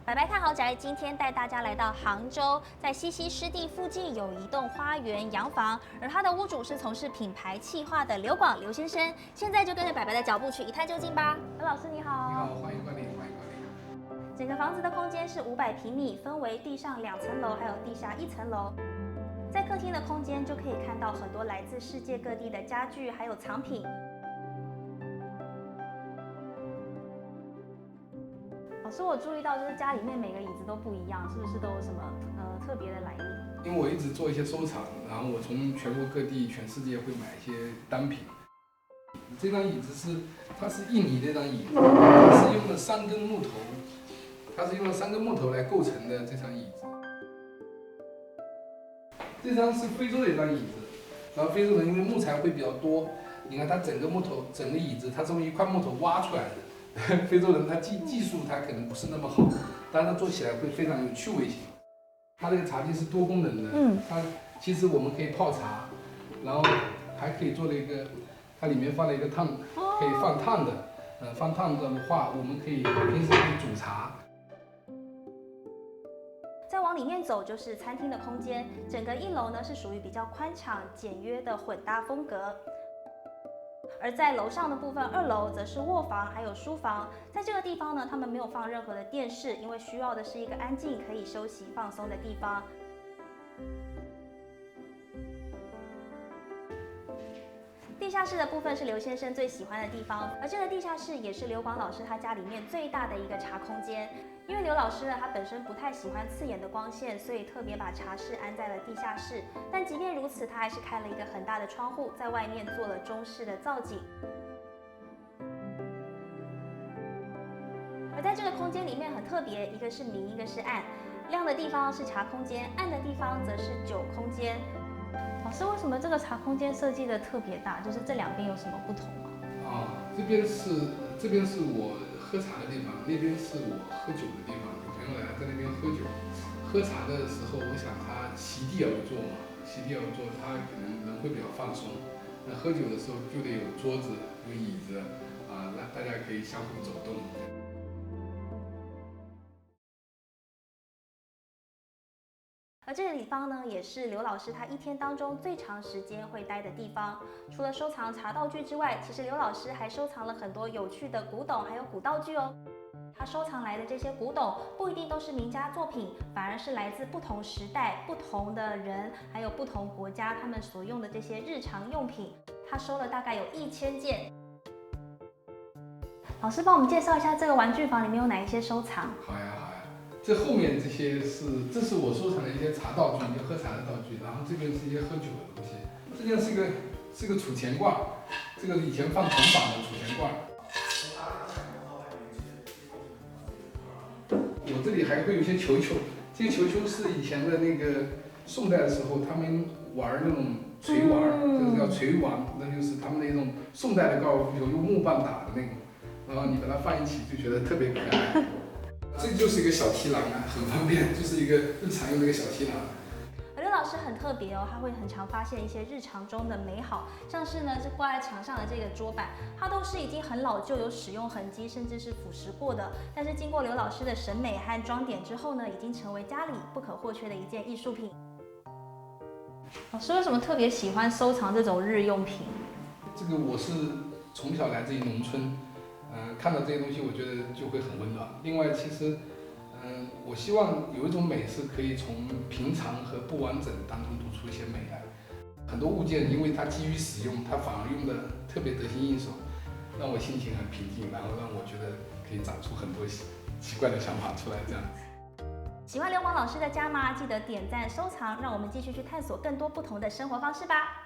白白看豪宅今天带大家来到杭州，在西溪湿地附近有一栋花园洋房，而它的屋主是从事品牌企划的刘广刘先生。现在就跟着白白的脚步去一探究竟吧。刘老师你好。你好，欢迎光临，欢迎光临。整个房子的空间是500平米，分为地上2层楼，还有地下1层楼。在客厅的空间就可以看到很多来自世界各地的家具，还有藏品。老师，我注意到就是家里面每个椅子都不一样，是不是都有什么特别的来历？因为我一直做一些收藏，然后我从全国各地、全世界会买一些单品。这张椅子它是印尼那张椅子，它是用了3根木头，来构成的这张椅子。这张是非洲的一张椅子，然后非洲人因为木材会比较多，你看它整个椅子，它是用一块木头挖出来的。非洲人他技术他可能不是那么好，但是他做起来会非常有趣味性。它这个茶几是多功能的，它其实我们可以泡茶，然后还可以做了一个，它里面放了一个可以放烫的，放烫的话，我们平时可以煮茶。再往里面走就是餐厅的空间，整个1楼呢是属于比较宽敞简约的混搭风格。而在楼上的部分，2楼则是卧房还有书房。在这个地方呢，他们没有放任何的电视，因为需要的是一个安静可以休息放松的地方。地下室的部分是刘先生最喜欢的地方，而这个地下室也是刘广老师他家里面最大的一个茶空间。因为刘老师呢，他本身不太喜欢刺眼的光线，所以特别把茶室安在了地下室。但即便如此，他还是开了一个很大的窗户，在外面做了中式的造景。而在这个空间里面很特别，一个是明，一个是暗。亮的地方是茶空间，暗的地方则是酒空间。老师，为什么这个茶空间设计的特别大？就是这2边有什么不同吗？这边是我喝茶的地方，那边是我喝酒的地方。有朋友来在那边喝酒，喝茶的时候，我想他席地而坐嘛，他可能人会比较放松。那喝酒的时候就得有桌子、有椅子那大家可以相互走动。而这个地方呢，也是刘老师他一天当中最长时间会待的地方。除了收藏茶道具之外，其实刘老师还收藏了很多有趣的古董，还有古道具哦。他收藏来的这些古董不一定都是名家作品，反而是来自不同时代、不同的人，还有不同国家他们所用的这些日常用品。他收了大概有1000件。老师帮我们介绍一下这个玩具房里面有哪一些收藏？好呀。这后面这是我收藏的一些茶道具，就喝茶的道具，然后这边是一些喝酒的东西。这边是个储钱罐，这个以前放铜板的储钱罐。我这里还会有一些球球，这些球球是以前的那个宋代的时候他们玩那种锤玩，这个叫锤王，那就是他们那种宋代的高尔夫球用木棒打的那种，然后你把它放一起就觉得特别可爱。这就是一个小提篮很方便，就是一个日常用的一个小提篮。刘老师很特别哦，他会很常发现一些日常中的美好，像是呢，这挂在墙上的这个桌板，它都是已经很老旧，有使用痕迹，甚至是腐蚀过的。但是经过刘老师的审美和装点之后呢，已经成为家里不可或缺的一件艺术品。老师为什么特别喜欢收藏这种日用品？这个我是从小来自于农村。看到这些东西，我觉得就会很温暖。另外，其实，我希望有一种美是可以从平常和不完整当中读出一些美来。很多物件因为它基于使用，它反而用的特别得心应手，让我心情很平静，然后让我觉得可以长出很多奇怪的想法出来。这样子。喜欢刘广老师的家吗？记得点赞收藏，让我们继续去探索更多不同的生活方式吧。